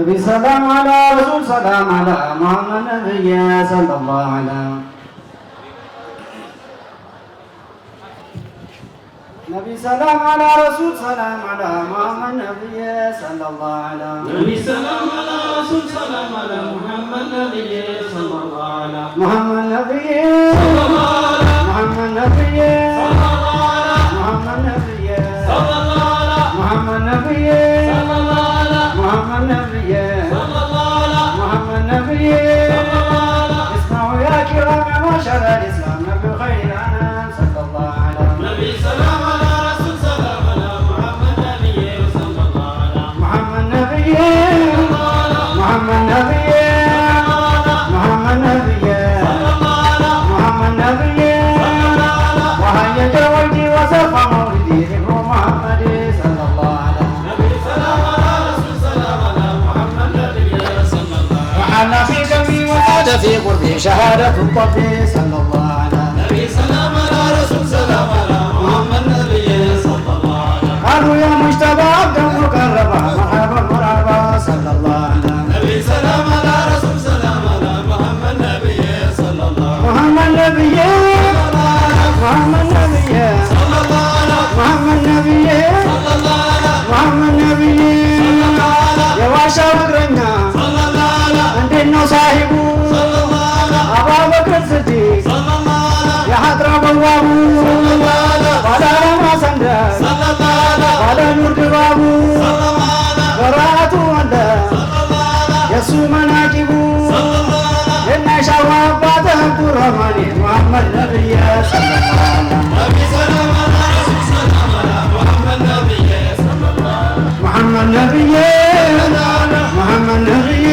نبي سلام على رسول سلام على محمد نبي صلى الله على نبي سلام على رسول سلام على محمد نبي صلى الله على نبي سلام على رسول سلام على محمد نبي صلى الله على محمد نبي صلى الله على محمد نبي صلى الله على محمد نبي صلى الله على محمد نبي صلى الله على محمد نبي صلى الله على محمد نبي صلى الله على اسمعوا يا كرام يا معشر الاسلام نبي خير الانام صلى الله على نبي سلام على رسول سلام على محمد نبي صلى الله على محمد نبي صلى الله على محمد نبي محمد نبي صلى الله على محمد نبي صلى الله على وهيا جويدي وسوف مولدي ذكر محمد صلى الله على نبي سلام على رسول سلام على محمد نبي صلى الله على وحل في دمي وزاد في قربي شهادة الطبي صلى الله على نبي سلام على رسول سلام على محمد نبي صلى الله على قالوا يا مجتبى عبدا مكرما مرحبا مرحبا صلى الله على نبي سلام على رسول سلام على محمد نبي صلى الله على محمد نبي محمد نبي صلى الله على محمد نبي صلى الله على محمد نبي يا واشا وقرنا صلى الله على عندنا صاحبه صلى الله على أبا بكر الصديق صلى الله على يا حضرة بوابو ولا رمى صندوق صلى الله على ولا نور دبابو صلى الله على براءة ولا صلى الله على يسوع مناكبو صلى الله على إن شواب بعد عبد الرحمن محمد نبي صلى الله عليه نبي سلام على رسول سلام على محمد نبي صلى الله على محمد نبي محمد نبي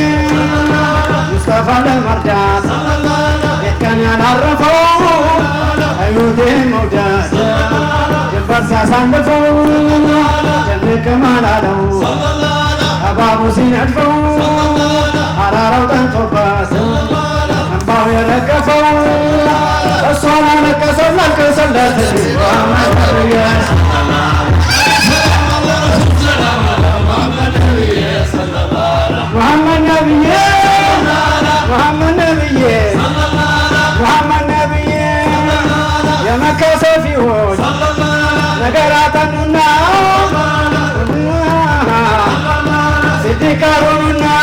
مصطفى المرجان صلى الله على كان يعرفوا أيوده مودات جنبر ساسندفوا جنب كمال علو صلى الله على أبابو سينعرفوا حرارة وتنطباس أنباو يرقفوا الصلاة لكسر لكسر لا تدري محمد نبي محمد نبي محمد نبي محمد نبي يا مكة سفيهون نقراتنا صديقارنا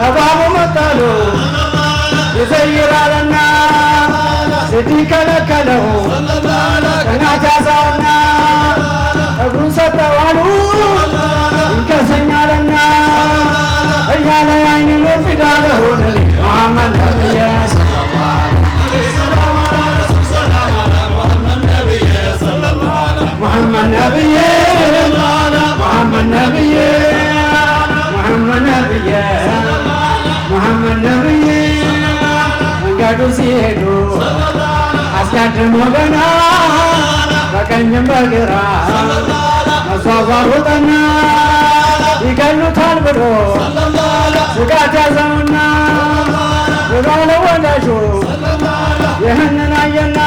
أباب مطلو يزير لنا صديق لك له كنا جازونا أبو ستوانو إنكسنا لنا يا لعين الوفد له محمد نبي صلى الله عليه محمد نبي محمد نبي محمد نبي محمد نبي መንገዱ ሲሄዱ አስቀድሞ ገና በቀኝም በግራ መዟዟሩጠና ይገሉታል ብሎ ስጋት ያዘውና ብሎ ለወዳጁ ይህንን አየና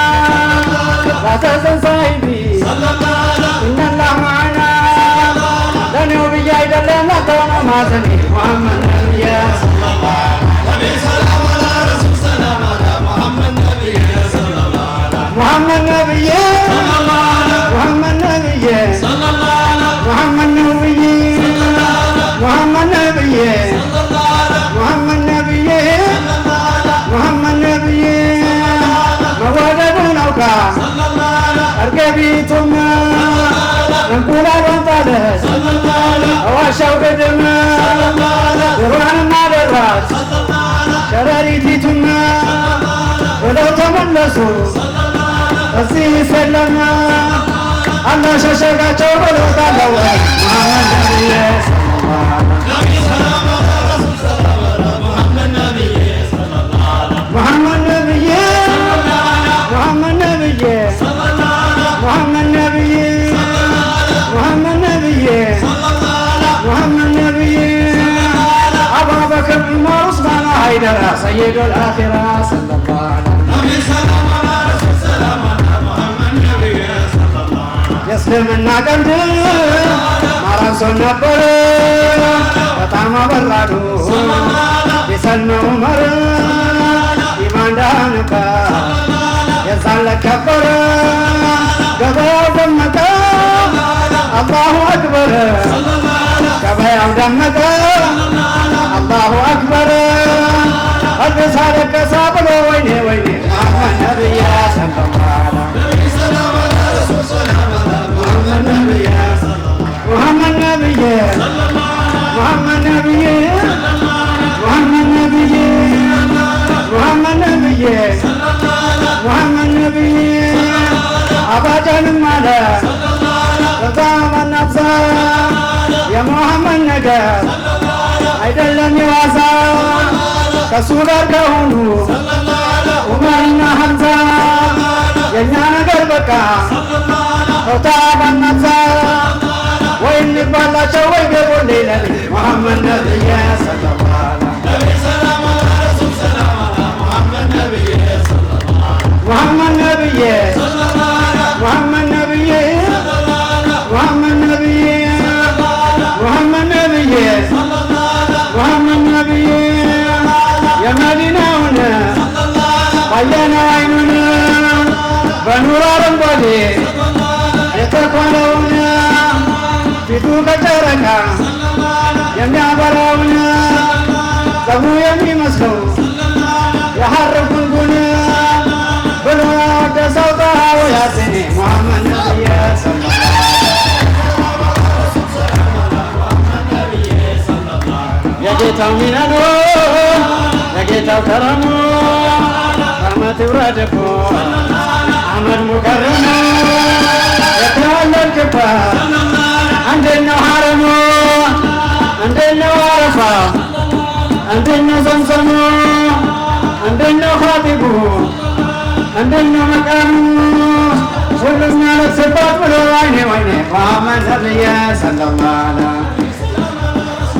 ላተዘን ሳይቢ እነላህ ማዕና ለኔው ብዬ አይደለም ለተሆነ ማዘኔ ሙሐመድ ነቢየ ሙሐመድ ነቢየ ሙሐመድ ነቢየ ሙሐመድ ነቢየ ሙሐመድ ነቢየ ሙሐመድ ነቢየ ሙሐመድ ነቢየ መወደዱን አውቃ እርገቢቱም እንቁላሏን ጣለች ዋሻው ግድም ድሯንና ደራት ሸረሪቲቱም ብለው ተመለሱ እዚህ ሰለመ አናሸሸጋቸው ብለው ታለው ሙሐመድ ነቢየ ሙሐመድ ነቢየ ሙሐመድ ነቢየ ሙሐመድ ነቢየ ሙሐመድ ነቢየ ሙሐመድ ነቢየ አቡበክር ዑመር ዑስማን ሃይደር ሰይድ አልአኺራ ሰለላሁ ዐለይሂ የእስልምና ቀንድ ማራንሶን ነበር በጣም አበራሉ የሰልመ ዑመር ኢማን ዳነቀ የዛን ከበረ ገበያው ደመቀ አላሁ አክበር ገበያው ደመቀ አላሁ አክበር አልበሳ ለቀሳ ብሎ ወይኔ ወይኔ መሐመድ ነብይ ሙሐመድ ነብይ ሙሐመድ ነብይ ሙሐመድ ነብይ ሙሐመድ ነብይ ሙሐመድ ነብይ አባጃንም አለ በዛመን ነፍሳ የሙሐመድ ነገር አይደለም የዋዛ ከሱ ጋር ከሆኑ ዑመርና ሐምዛ የእኛ ነገር በቃ ሆታ ባናብዛ ወይ እንባላቸው ወይ ገቦሌ ለኔ ሙሐመድ ነብይ ሙሐመድ ነብይ ሙሐመድ ነብይ ሙሐመድ ነብይ ሙሐመድ ነብይ ሙሐመድ ነብይ የመዲናውን ባየነው አይኑን በኑር አረንጓዴ የተኳለውን ፊቱ ከጨረቃ የሚያበራውን ጸጉሩ የሚመስለው የሐር ጉንጉን ብሎ ወደሰው ጣሃው ያስኔ ሙሐመድ ነብይ የጌታው ሚናኖ የጌታው ከረሙ ረመት ይውረድኮ አመድ ሙከረሙ የተወለድክበት እንዴት ነው ሐረሙ እንዴት ነው አረፋ እንዴት ነው ዘምዘሙ እንዴት ነው ኻጢቡ እንዴት ነው መቃሙ ሁሉም ያለቅስባት ብሎ ወይኔ ወይኔ ሙሐመድ ነብይ ሰለላሁ